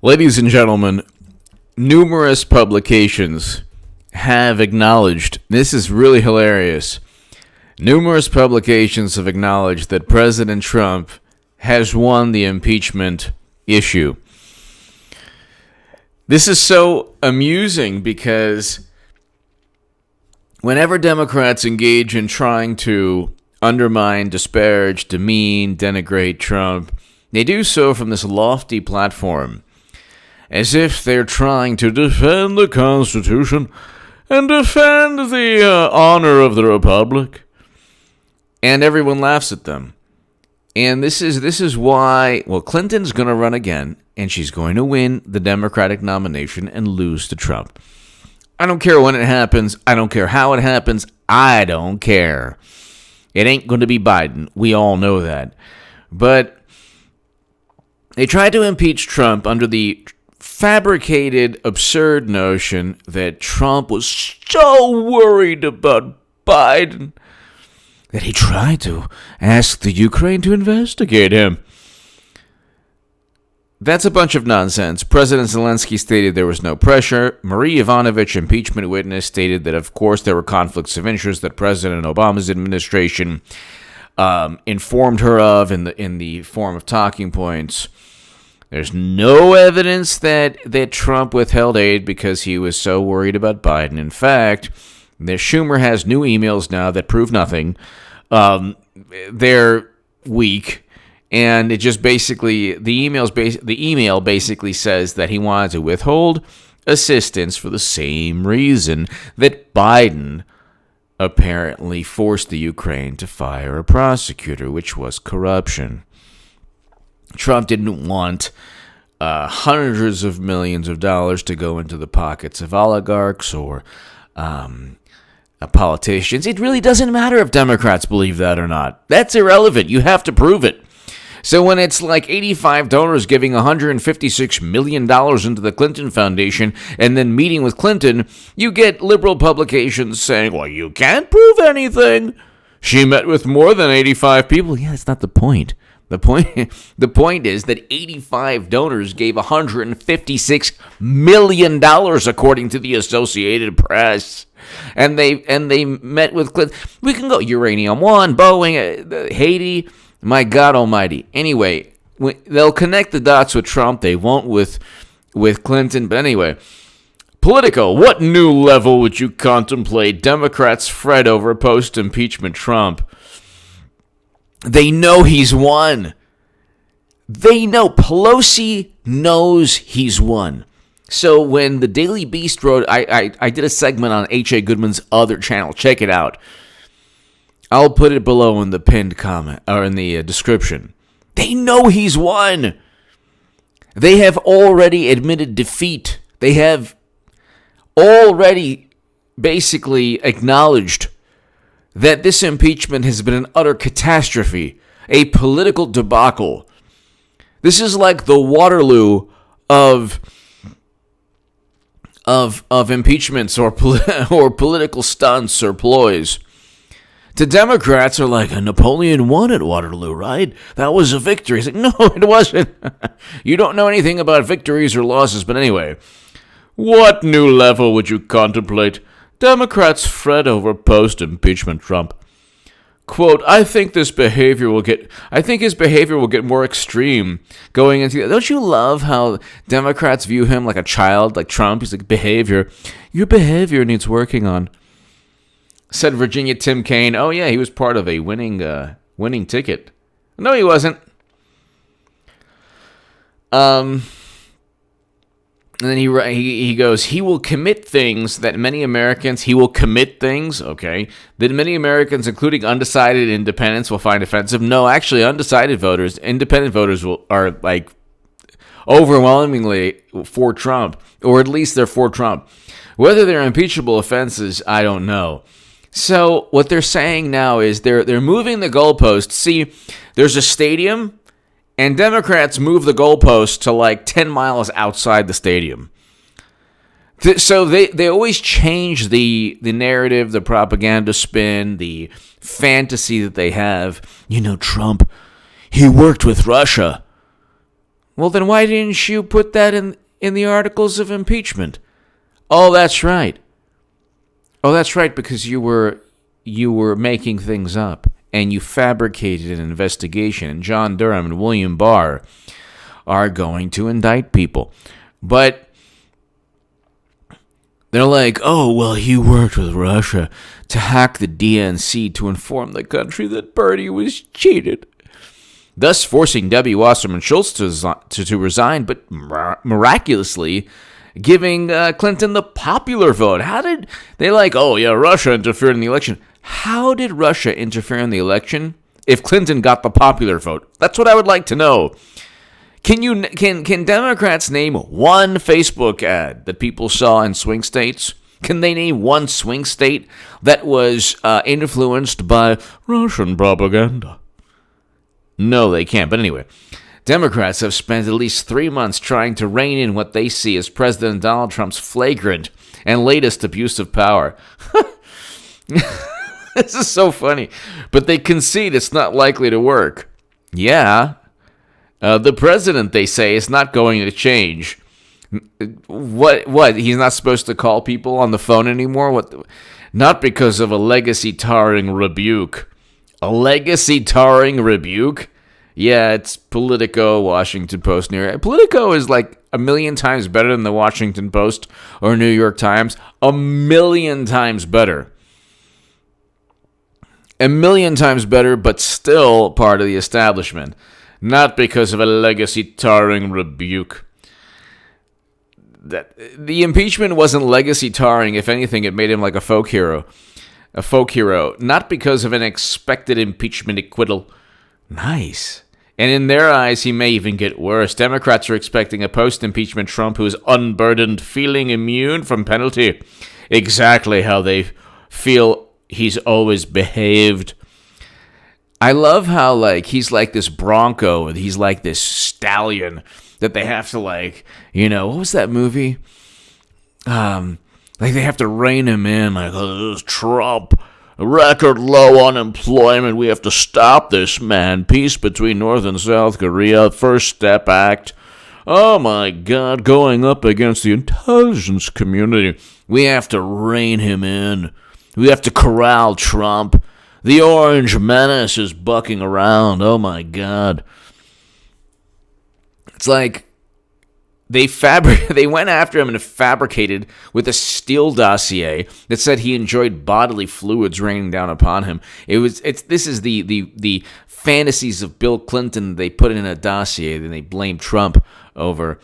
Ladies and gentlemen, numerous publications have acknowledged, this is really hilarious, numerous publications have acknowledged that President Trump has won the impeachment issue. This is so amusing because whenever Democrats engage in trying to undermine, disparage, demean, denigrate Trump, they do so from this lofty platform, as if they're trying to defend the Constitution and defend the honor of the Republic. And everyone laughs at them. And this is why, well, Clinton's going to run again, and she's going to win the Democratic nomination and lose to Trump. I don't care when it happens. I don't care how it happens. I don't care. It ain't going to be Biden. We all know that. But they tried to impeach Trump under the fabricated, absurd notion that Trump was so worried about Biden that he tried to ask the Ukraine to investigate him. That's a bunch of nonsense. President Zelensky stated there was no pressure. Marie Yovanovitch, impeachment witness, stated that, of course, there were conflicts of interest that President Obama's administration informed her of in the form of talking points. There's no evidence that Trump withheld aid because he was so worried about Biden. In fact, Schumer has new emails now that prove nothing. They're weak, and it just basically the email basically says that he wanted to withhold assistance for the same reason that Biden apparently forced the Ukraine to fire a prosecutor, which was corruption. Trump didn't want hundreds of millions of dollars to go into the pockets of oligarchs or politicians. It really doesn't matter if Democrats believe that or not. That's irrelevant. You have to prove it. So when it's like 85 donors giving $156 million into the Clinton Foundation and then meeting with Clinton, you get liberal publications saying, well, you can't prove anything. She met with more than 85 people. Yeah, that's not the point. The point is that 85 donors gave $156 million, according to the Associated Press. And they met with Clinton. We can go Uranium One, Boeing, Haiti. My God Almighty. Anyway, they'll connect the dots with Trump. They won't with Clinton. But anyway, Politico. What new level would you contemplate? Democrats fret over post-impeachment Trump. They know he's won. They know. Pelosi knows he's won. So when the Daily Beast wrote, I did a segment on H.A. Goodman's other channel. Check it out. I'll put it below in the pinned comment or in the description. They know he's won. They have already admitted defeat. They have already basically acknowledged that this impeachment has been an utter catastrophe, a political debacle. This is like the Waterloo of impeachments or political stunts or ploys. To Democrats are like, Napoleon won at Waterloo, right? That was a victory. It's like, no, it wasn't. You don't know anything about victories or losses, but anyway. What new level would you contemplate? Democrats fret over post-impeachment Trump. Quote, I think his behavior will get more extreme going into. Don't you love how Democrats view him like a child, like Trump? He's like, your behavior needs working on. Said Virginia Tim Kaine. Oh yeah, he was part of a winning ticket. No, he wasn't. And then he goes, he will commit things that many Americans, okay, that many Americans, including undecided independents, will find offensive. No, actually, independent voters are like overwhelmingly for Trump, or at least they're for Trump. Whether they're impeachable offenses, I don't know. So what they're saying now is they're moving the goalposts. See, there's a stadium, and Democrats move the goalpost to like 10 miles outside the stadium. So they always change the narrative, the propaganda spin, the fantasy that they have. You know, Trump, he worked with Russia. Well, then why didn't you put that in the articles of impeachment? Oh, that's right. Oh, that's right, because you were making things up, and you fabricated an investigation, and John Durham and William Barr are going to indict people. But they're like, oh, well, he worked with Russia to hack the DNC to inform the country that Bernie was cheated, thus forcing Debbie Wasserman Schultz to resign, but miraculously giving Clinton the popular vote. How did they oh, yeah, Russia interfered in the election? How did Russia interfere in the election if Clinton got the popular vote? That's what I would like to know. Can Democrats name one Facebook ad that people saw in swing states? Can they name one swing state that was influenced by Russian propaganda? No, they can't. But anyway, Democrats have spent at least 3 months trying to rein in what they see as President Donald Trump's flagrant and latest abuse of power. This is so funny. But they concede it's not likely to work. Yeah. The president, they say, is not going to change. What? He's not supposed to call people on the phone anymore? What? Not because of a legacy-tarring rebuke. A legacy-tarring rebuke? Yeah, it's Politico, Washington Post, New York. Politico is like a million times better than the Washington Post or New York Times. A million times better. A million times better, but still part of the establishment. Not because of a legacy-tarring rebuke. The impeachment wasn't legacy-tarring. If anything, it made him like a folk hero. A folk hero. Not because of an expected impeachment acquittal. Nice. And in their eyes, he may even get worse. Democrats are expecting a post-impeachment Trump who is unburdened, feeling immune from penalty. Exactly how they feel he's always behaved. I love how, he's like this bronco, and he's like this stallion that they have to, what was that movie? They have to rein him in, oh, this is Trump. Record low unemployment. We have to stop this, man. Peace between North and South Korea. First Step Act. Oh, my God. Going up against the intelligence community. We have to rein him in. We have to corral Trump. The Orange Menace is bucking around. Oh, my God. It's like they went after him and fabricated with a Steele dossier that said he enjoyed bodily fluids raining down upon him. This is the fantasies of Bill Clinton they put in a dossier and they blamed Trump over,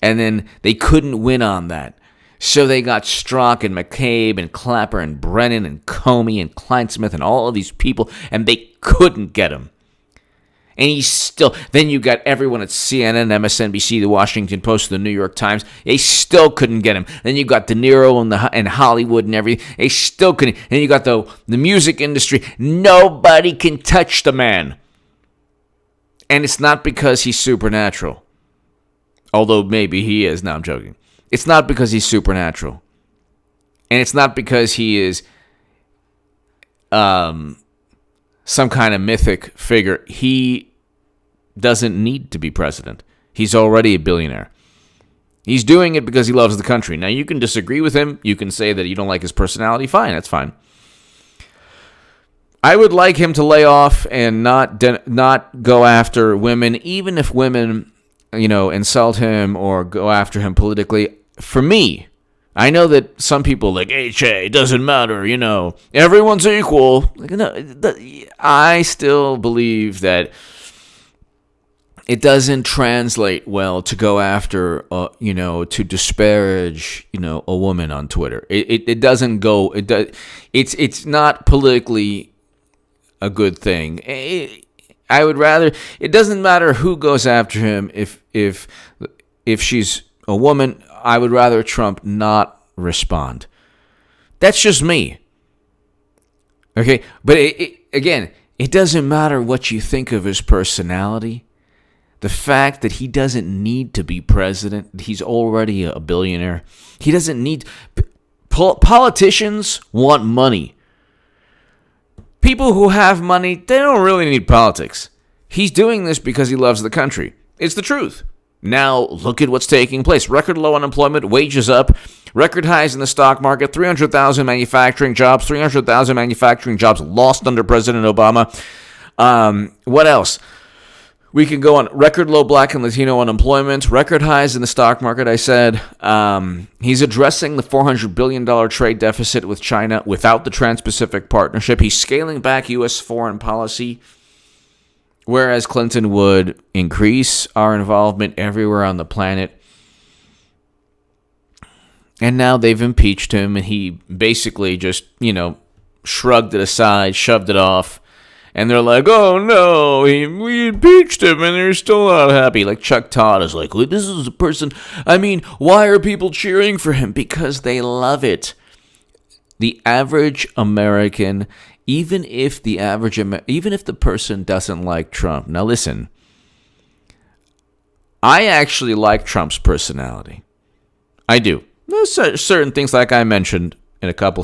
and then they couldn't win on that. So they got Strzok and McCabe and Clapper and Brennan and Comey and Kleinsmith and all of these people, and they couldn't get him. And he's still... Then you got everyone at CNN, MSNBC, the Washington Post, the New York Times. They still couldn't get him. Then you got De Niro and Hollywood and everything. They still couldn't. And you got the music industry. Nobody can touch the man. And it's not because he's supernatural. Although maybe he is. No, I'm joking. It's not because he's supernatural. And it's not because he is some kind of mythic figure. He doesn't need to be president. He's already a billionaire. He's doing it because he loves the country. Now, you can disagree with him. You can say that you don't like his personality. Fine, that's fine. I would like him to lay off and not go after women, even if women, insult him or go after him politically. For me, I know that some people HA, it doesn't matter, everyone's equal. I still believe that it doesn't translate well to go after, to disparage, a woman on Twitter. It doesn't go. It's not politically a good thing. I would rather. It doesn't matter who goes after him. If she's a woman, I would rather Trump not respond. That's just me. Okay, but again, it doesn't matter what you think of his personality. The fact that he doesn't need to be president, he's already a billionaire. He doesn't need... Politicians want money. People who have money, they don't really need politics. He's doing this because he loves the country. It's the truth. Now, look at what's taking place. Record low unemployment, wages up, record highs in the stock market, 300,000 manufacturing jobs lost under President Obama. What else? We can go on. Record low Black and Latino unemployment, record highs in the stock market, I said. He's addressing the $400 billion trade deficit with China without the Trans-Pacific Partnership. He's scaling back U.S. foreign policy, whereas Clinton would increase our involvement everywhere on the planet. And now they've impeached him, and he basically just, shrugged it aside, shoved it off. And they're like, oh no, we impeached him, and they're still not happy. Like Chuck Todd is like, this is a person, why are people cheering for him? Because they love it. The average American, even if the person doesn't like Trump. Now listen, I actually like Trump's personality. I do. There's certain things, like I mentioned a couple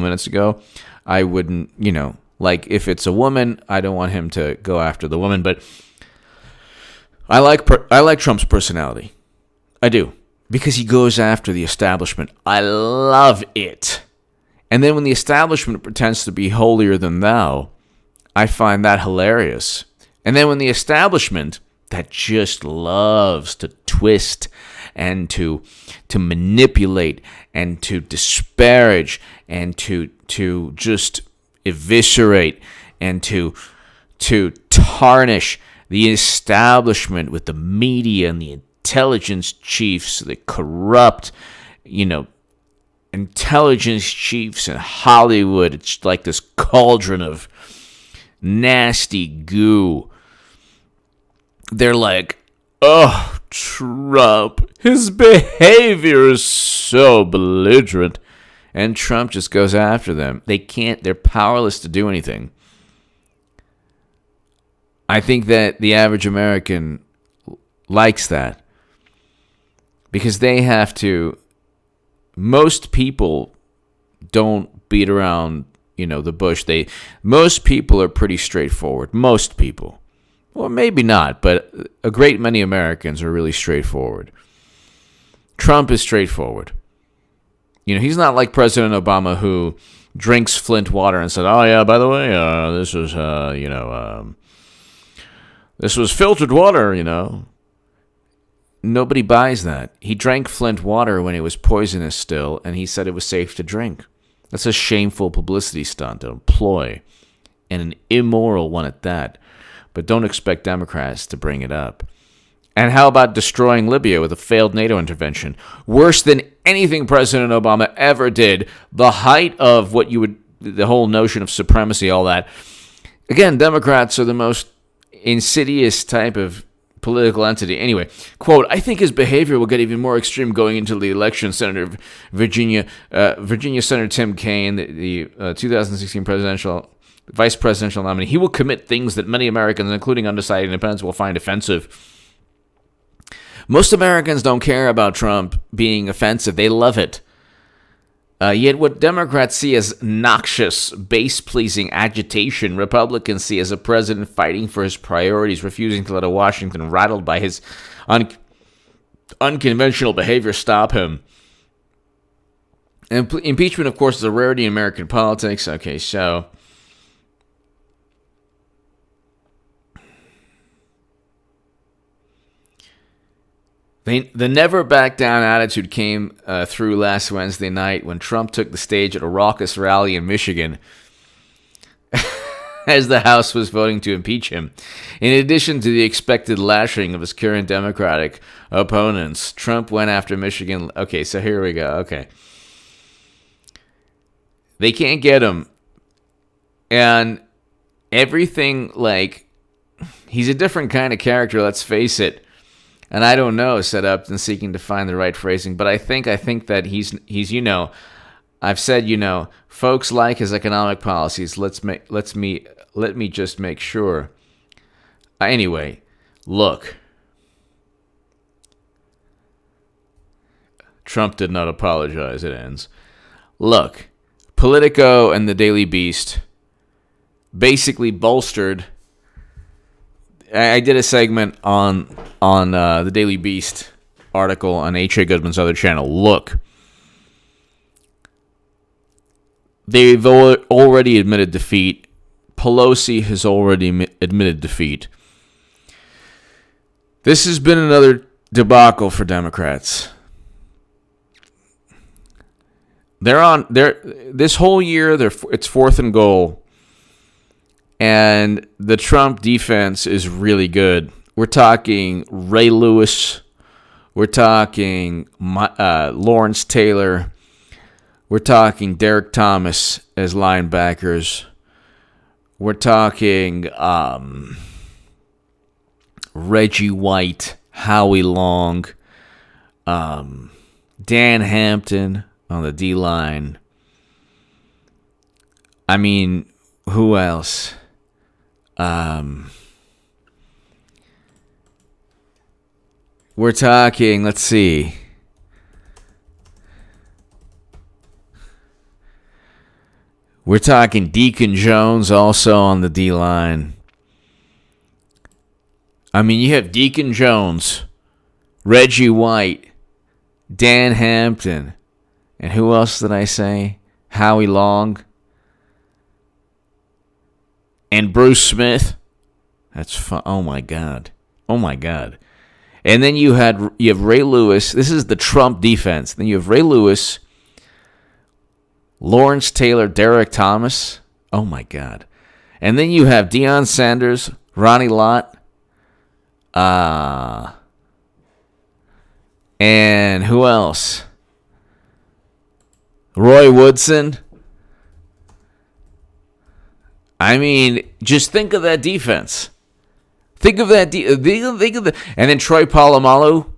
minutes ago, I wouldn't, like if it's a woman, I don't want him to go after the woman, but I like Trump's personality. I do, because he goes after the establishment. I love it. And then when the establishment pretends to be holier than thou, I find that hilarious. And then when the establishment that just loves to twist and to manipulate and to disparage and to just eviscerate and to tarnish the establishment with the media and the intelligence chiefs, the corrupt, intelligence chiefs in Hollywood. It's like this cauldron of nasty goo. They're like, oh, Trump, his behavior is so belligerent. And Trump just goes after them. They're powerless to do anything. I think that the average American likes that, because they have to. Most people don't beat around, the bush. Most people are pretty straightforward. Most people. Well, maybe not, but a great many Americans are really straightforward. Trump is straightforward. He's not like President Obama, who drinks Flint water and said, oh, yeah, by the way, this was filtered water, Nobody buys that. He drank Flint water when it was poisonous still, and he said it was safe to drink. That's a shameful publicity stunt, a ploy, and an immoral one at that. But don't expect Democrats to bring it up. And how about destroying Libya with a failed NATO intervention? Worse than anything President Obama ever did. The height of the whole notion of supremacy, all that. Again, Democrats are the most insidious type of political entity. Anyway, quote, I think his behavior will get even more extreme going into the election. Virginia Senator Tim Kaine, the 2016 vice presidential nominee, he will commit things that many Americans, including undecided independents, will find offensive. Most Americans don't care about Trump being offensive. They love it. Yet what Democrats see as noxious, base-pleasing agitation, Republicans see as a president fighting for his priorities, refusing to let a Washington rattled by his unconventional behavior stop him. And impeachment, of course, is a rarity in American politics. Okay, so the never-back-down attitude came through last Wednesday night when Trump took the stage at a raucous rally in Michigan as the House was voting to impeach him. In addition to the expected lashing of his current Democratic opponents, Trump went after Michigan. Okay, so here we go. Okay. They can't get him. And everything, he's a different kind of character, let's face it. And I don't know, set up and seeking to find the right phrasing, but I think that he's I've said, folks like his economic policies. Let me just make sure. Anyway, look. Trump did not apologize, it ends. Look, Politico and the Daily Beast basically bolstered I did a segment on the Daily Beast article on H.A. Goodman's other channel. Look, they've already admitted defeat. Pelosi has already admitted defeat. This has been another debacle for Democrats. This whole year, it's fourth and goal, and the Trump defense is really good. We're talking Ray Lewis. We're talking Lawrence Taylor. We're talking Derek Thomas as linebackers. We're talking Reggie White, Howie Long, Dan Hampton on the D-line. I mean, who else? We're talking, let's see. We're talking Deacon Jones also on the D-line. I mean, you have Deacon Jones, Reggie White, Dan Hampton, and who else did I say? Howie Long. And Bruce Smith. That's fun. Oh my God. And then you have Ray Lewis. This is the Trump defense. Then you have Ray Lewis, Lawrence Taylor, Derek Thomas. Oh my God. And then you have Deion Sanders, Ronnie Lott, and who else? Roy Woodson. I mean, just think of that defense. Think of that. And then Troy Polamalu.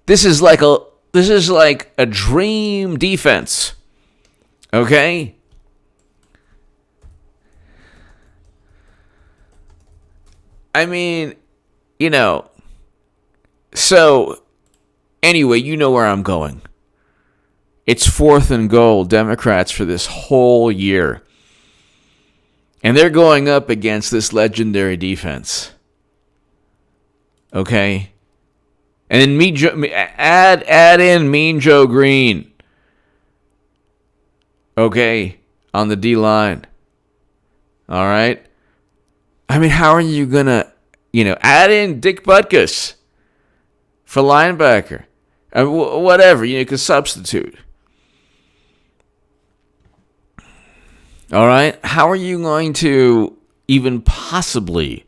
This is like a dream defense. Okay? I mean, so anyway, you know where I'm going. It's fourth and goal, Democrats, for this whole year. And they're going up against this legendary defense. Okay? And then add in Mean Joe Green. Okay? On the D-line. All right? I mean, how are you going to, add in Dick Butkus for linebacker? Whatever, you can substitute. All right? How are you going to even possibly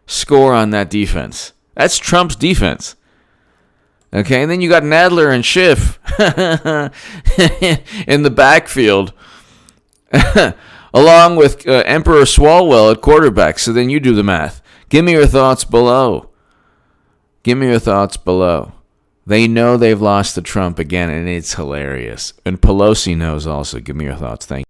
score on that defense? That's Trump's defense. Okay? And then you got Nadler and Schiff in the backfield, along with Emperor Swalwell at quarterback. So then you do the math. Give me your thoughts below. They know they've lost to Trump again, and it's hilarious. And Pelosi knows also. Give me your thoughts. Thank you.